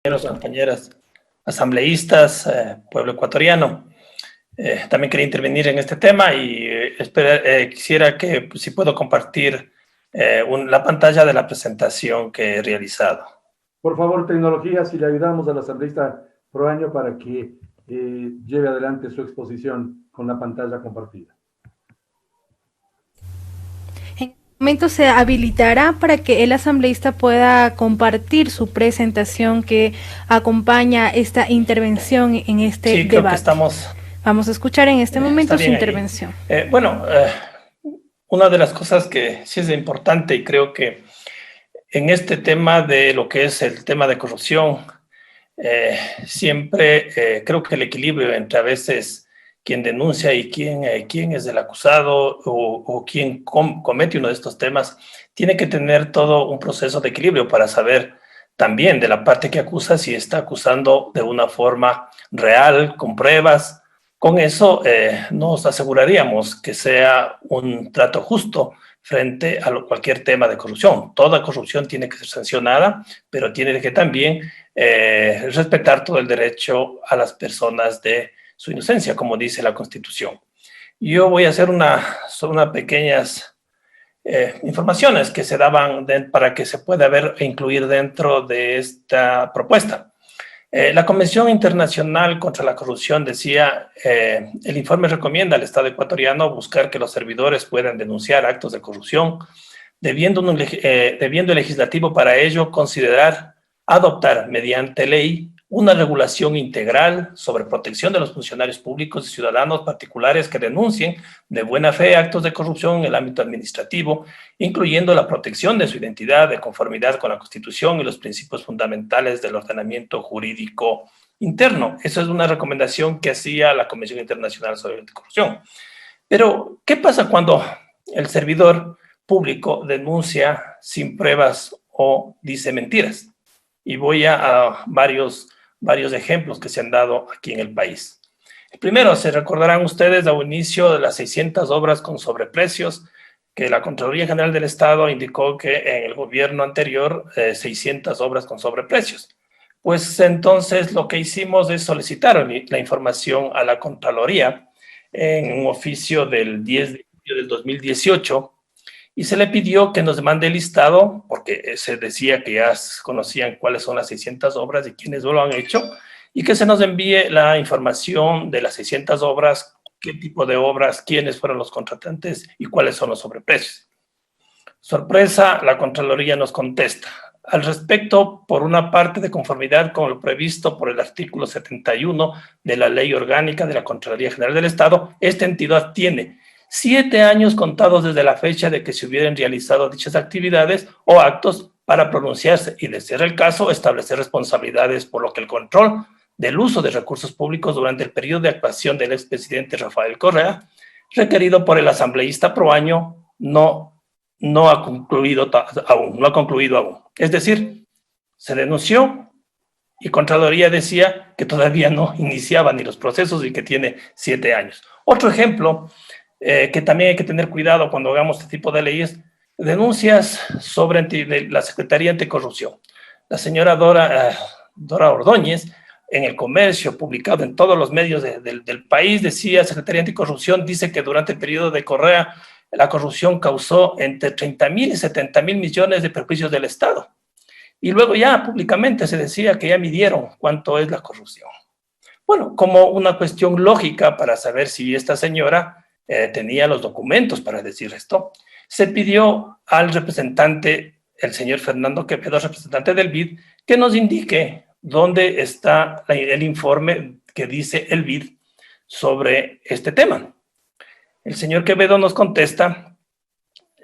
Compañeras asambleístas, pueblo ecuatoriano. También quería intervenir en este tema y quisiera que, pues, si puedo compartir la pantalla de la presentación que he realizado. Por favor, tecnología, si le ayudamos al asambleísta Proaño para que lleve adelante su exposición con la pantalla compartida. En este momento se habilitará para que el asambleísta pueda compartir su presentación que acompaña esta intervención en este debate. Creo que estamos... Vamos a escuchar en este momento su intervención. Una de las cosas que sí es importante, y creo que en este tema de lo que es el tema de corrupción, siempre creo que el equilibrio entre a veces quien denuncia y quién es el acusado o quien comete uno de estos temas, tiene que tener todo un proceso de equilibrio para saber también de la parte que acusa si está acusando de una forma real, con pruebas. Con eso nos aseguraríamos que sea un trato justo frente a cualquier tema de corrupción. Toda corrupción tiene que ser sancionada, pero tiene que también respetar todo el derecho a las personas de su inocencia, como dice la Constitución. Yo voy a hacer unas pequeñas informaciones que se daban para que se pueda ver e incluir dentro de esta propuesta. La Convención Internacional contra la Corrupción decía, el informe recomienda al Estado ecuatoriano buscar que los servidores puedan denunciar actos de corrupción, debiendo el legislativo para ello considerar adoptar mediante ley una regulación integral sobre protección de los funcionarios públicos y ciudadanos particulares que denuncien de buena fe actos de corrupción en el ámbito administrativo, incluyendo la protección de su identidad de conformidad con la Constitución y los principios fundamentales del ordenamiento jurídico interno. Esa es una recomendación que hacía la Convención Internacional sobre la Anticorrupción. Pero, ¿qué pasa cuando el servidor público denuncia sin pruebas o dice mentiras? Y voy a varios ejemplos que se han dado aquí en el país. El primero, se recordarán ustedes al inicio de las 600 obras con sobreprecios, que la Contraloría General del Estado indicó que en el gobierno anterior 600 obras con sobreprecios. Pues entonces lo que hicimos es solicitar la información a la Contraloría en un oficio del 10 de julio del 2018, y se le pidió que nos mande el listado, porque se decía que ya conocían cuáles son las 600 obras y quiénes lo han hecho, y que se nos envíe la información de las 600 obras, qué tipo de obras, quiénes fueron los contratantes y cuáles son los sobreprecios. Sorpresa, la Contraloría nos contesta. Al respecto, por una parte, de conformidad con lo previsto por el artículo 71 de la Ley Orgánica de la Contraloría General del Estado, esta entidad tiene 7 años contados desde la fecha de que se hubieran realizado dichas actividades o actos para pronunciarse y, de ser el caso, establecer responsabilidades, por lo que el control del uso de recursos públicos durante el periodo de actuación del expresidente Rafael Correa, requerido por el asambleísta Proaño, no ha concluido aún. Es decir, se denunció y Contraloría decía que todavía no iniciaba ni los procesos y que tiene 7 años. Otro ejemplo que también hay que tener cuidado cuando hagamos este tipo de leyes, denuncias sobre la Secretaría Anticorrupción. La señora Dora Ordóñez, en El Comercio, publicado en todos los medios del país, decía, Secretaría Anticorrupción dice que durante el periodo de Correa, la corrupción causó entre 30.000 y 70.000 millones de perjuicios del Estado. Y luego ya públicamente se decía que ya midieron cuánto es la corrupción. Bueno, como una cuestión lógica para saber si esta señora tenía los documentos para decir esto, se pidió al representante, el señor Fernando Quevedo, representante del BID, que nos indique dónde está el informe que dice el BID sobre este tema. El señor Quevedo nos contesta,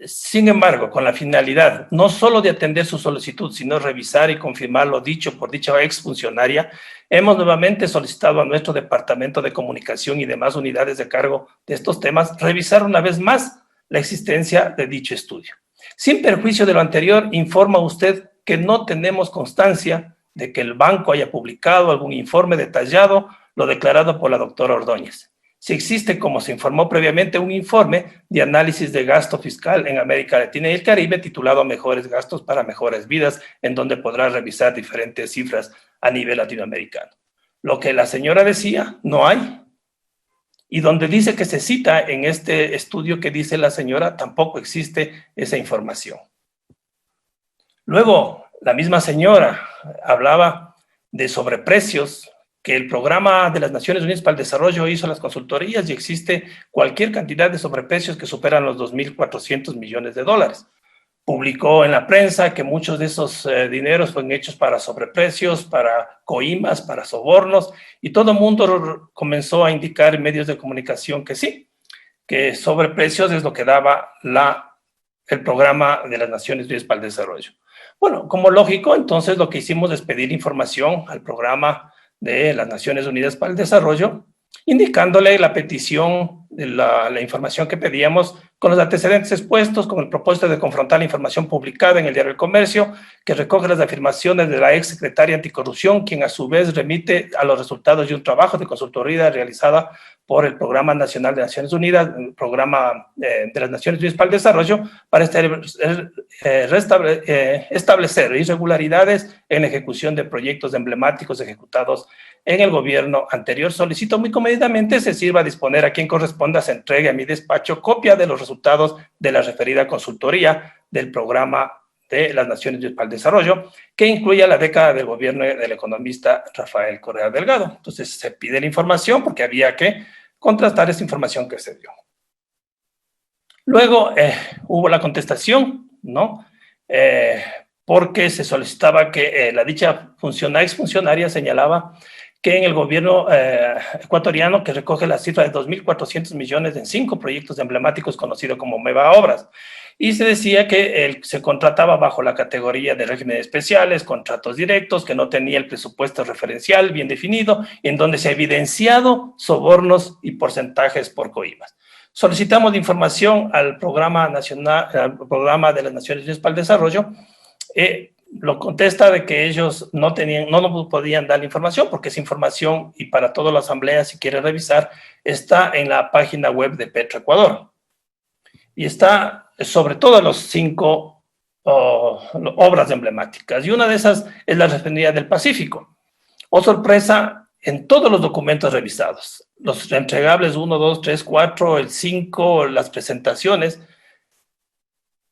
sin embargo, con la finalidad no solo de atender su solicitud, sino revisar y confirmar lo dicho por dicha exfuncionaria, hemos nuevamente solicitado a nuestro Departamento de Comunicación y demás unidades de cargo de estos temas revisar una vez más la existencia de dicho estudio. Sin perjuicio de lo anterior, informa usted que no tenemos constancia de que el banco haya publicado algún informe detallado lo declarado por la doctora Ordóñez. Si existe, como se informó previamente, un informe de análisis de gasto fiscal en América Latina y el Caribe titulado Mejores gastos para mejores vidas, en donde podrá revisar diferentes cifras a nivel latinoamericano. Lo que la señora decía, no hay. Y donde dice que se cita en este estudio que dice la señora, tampoco existe esa información. Luego, la misma señora hablaba de sobreprecios, que el programa de las Naciones Unidas para el Desarrollo hizo las consultorías y existe cualquier cantidad de sobreprecios que superan los 2.400 millones de dólares. Publicó en la prensa que muchos de esos dineros fueron hechos para sobreprecios, para coimas, para sobornos, y todo el mundo comenzó a indicar en medios de comunicación que sí, que sobreprecios es lo que daba el programa de las Naciones Unidas para el Desarrollo. Bueno, como lógico, entonces lo que hicimos es pedir información al programa de las Naciones Unidas para el Desarrollo, indicándole la petición de la información que pedíamos con los antecedentes expuestos, con el propósito de confrontar la información publicada en el Diario del Comercio, que recoge las afirmaciones de la ex secretaria anticorrupción, quien a su vez remite a los resultados de un trabajo de consultoría realizada por el Programa Nacional de Naciones Unidas, el Programa de las Naciones Unidas para el Desarrollo, para establecer irregularidades en la ejecución de proyectos emblemáticos ejecutados en el gobierno anterior. Solicito muy comedidamente se sirva a disponer a quien corresponda se entregue a mi despacho copia de los resultados de la referida consultoría del Programa de las Naciones Unidas para el Desarrollo, que incluya la década del gobierno del economista Rafael Correa Delgado. Entonces se pide la información porque había que contrastar esa información que se dio. Luego hubo la contestación, ¿no? Porque se solicitaba que la dicha exfuncionaria señalaba que en el gobierno ecuatoriano, que recoge la cifra de 2.400 millones en 5 proyectos emblemáticos conocidos como MEVA Obras, y se decía que se contrataba bajo la categoría de regímenes especiales, contratos directos, que no tenía el presupuesto referencial bien definido, en donde se ha evidenciado sobornos y porcentajes por coimas. Solicitamos información al Programa Nacional, al Programa de las Naciones Unidas para el Desarrollo. Lo contesta de que ellos no nos podían dar la información porque esa información, y para toda la asamblea, si quiere revisar, está en la página web de Petroecuador. Y está sobre todo los 5 obras emblemáticas. Y una de esas es la Refinería del Pacífico. Oh, sorpresa, en todos los documentos revisados, los entregables 1, 2, 3, 4, el 5, las presentaciones,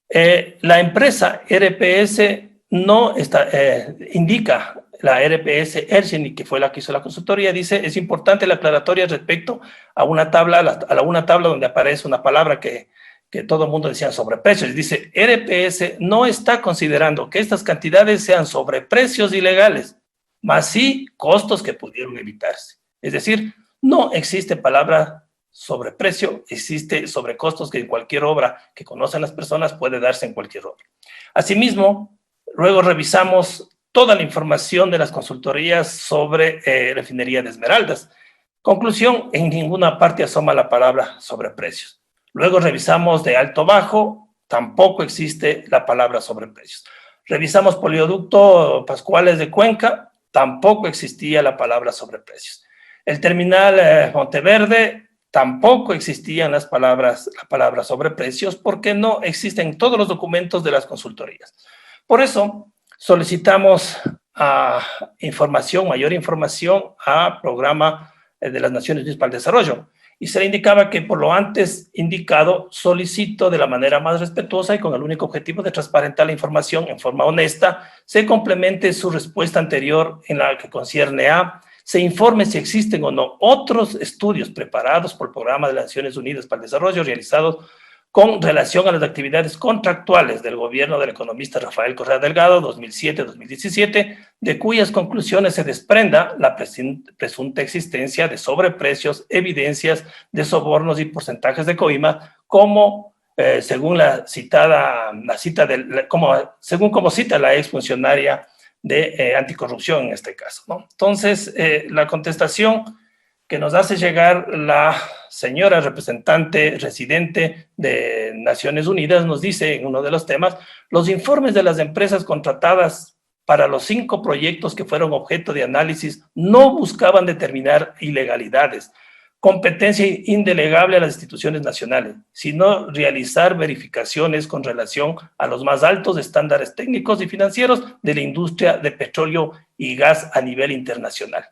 la empresa RPS no está, indica, la RPS Ersheni, que fue la que hizo la consultoría, dice, es importante la aclaratoria respecto a una tabla, una tabla donde aparece una palabra que todo el mundo decía sobreprecios. Dice, RPS no está considerando que estas cantidades sean sobreprecios ilegales, más sí costos que pudieron evitarse. Es decir, no existe palabra sobreprecio, existe sobrecostos que en cualquier obra que conocen las personas puede darse en cualquier obra. Asimismo, luego revisamos toda la información de las consultorías sobre refinería de Esmeraldas. Conclusión, en ninguna parte asoma la palabra sobreprecios. Luego revisamos de alto bajo, tampoco existe la palabra sobreprecios. Revisamos Polioducto Pascuales de Cuenca, tampoco existía la palabra sobreprecios. El terminal Monteverde, tampoco existían la palabra sobreprecios porque no existen todos los documentos de las consultorías. Por eso solicitamos mayor información a Programa de las Naciones Unidas para el Desarrollo. Y se le indicaba que por lo antes indicado solicito de la manera más respetuosa y con el único objetivo de transparentar la información en forma honesta, se complemente su respuesta anterior en la que concierne a se informe si existen o no otros estudios preparados por el Programa de las Naciones Unidas para el Desarrollo realizados con relación a las actividades contractuales del gobierno del economista Rafael Correa Delgado 2007-2017, de cuyas conclusiones se desprenda la presunta existencia de sobreprecios, evidencias de sobornos y porcentajes de coima, como según como cita la exfuncionaria de anticorrupción en este caso, ¿no? Entonces, la contestación que nos hace llegar la señora representante residente de Naciones Unidas nos dice en uno de los temas, los informes de las empresas contratadas para los 5 proyectos que fueron objeto de análisis no buscaban determinar ilegalidades, competencia indelegable a las instituciones nacionales, sino realizar verificaciones con relación a los más altos estándares técnicos y financieros de la industria de petróleo y gas a nivel internacional.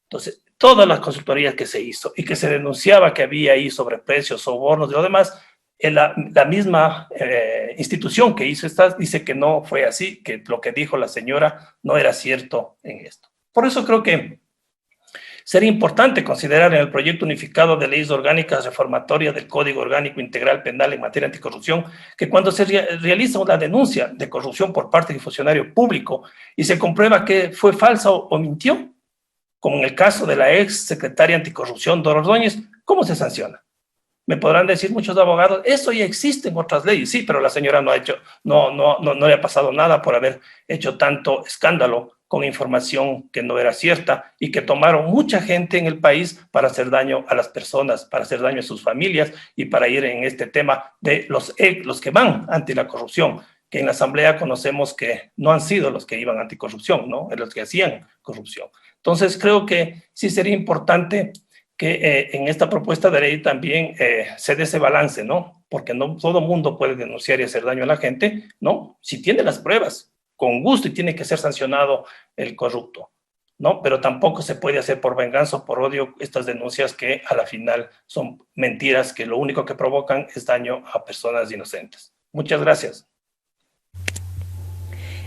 Entonces, todas las consultorías que se hizo y que se denunciaba que había ahí sobreprecios, sobornos y lo demás, la misma institución que hizo estas dice que no fue así, que lo que dijo la señora no era cierto en esto. Por eso creo que sería importante considerar en el proyecto unificado de leyes orgánicas reformatorias del Código Orgánico Integral Penal en materia anticorrupción, que cuando se realiza una denuncia de corrupción por parte de un funcionario público y se comprueba que fue falsa o mintió, como en el caso de la ex secretaria anticorrupción Dora Ordóñez, ¿cómo se sanciona? Me podrán decir muchos abogados, eso ya existe en otras leyes, sí, pero la señora no le ha pasado nada por haber hecho tanto escándalo con información que no era cierta y que tomaron mucha gente en el país para hacer daño a las personas, para hacer daño a sus familias y para ir en este tema de los que van ante la corrupción, que en la Asamblea conocemos que no han sido los que iban anticorrupción, ¿no? Los que hacían corrupción. Entonces creo que sí sería importante que en esta propuesta de ley también se dé ese balance, ¿no? Porque no todo mundo puede denunciar y hacer daño a la gente, ¿no? Si tiene las pruebas, con gusto, y tiene que ser sancionado el corrupto, ¿no? Pero tampoco se puede hacer por venganza o por odio estas denuncias que a la final son mentiras que lo único que provocan es daño a personas inocentes. Muchas gracias.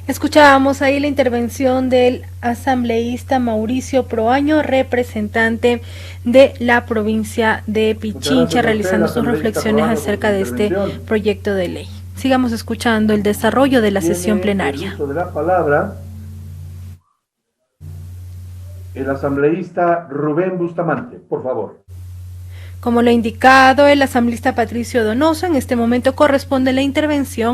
Escuchábamos ahí la intervención del asambleísta Mauricio Proaño, representante de la provincia de Pichincha, realizando sus reflexiones acerca de este proyecto de ley. Sigamos escuchando el desarrollo de la sesión plenaria. El uso de la palabra, el asambleísta Rubén Bustamante, por favor. Como lo ha indicado el asambleísta Patricio Donoso, en este momento corresponde la intervención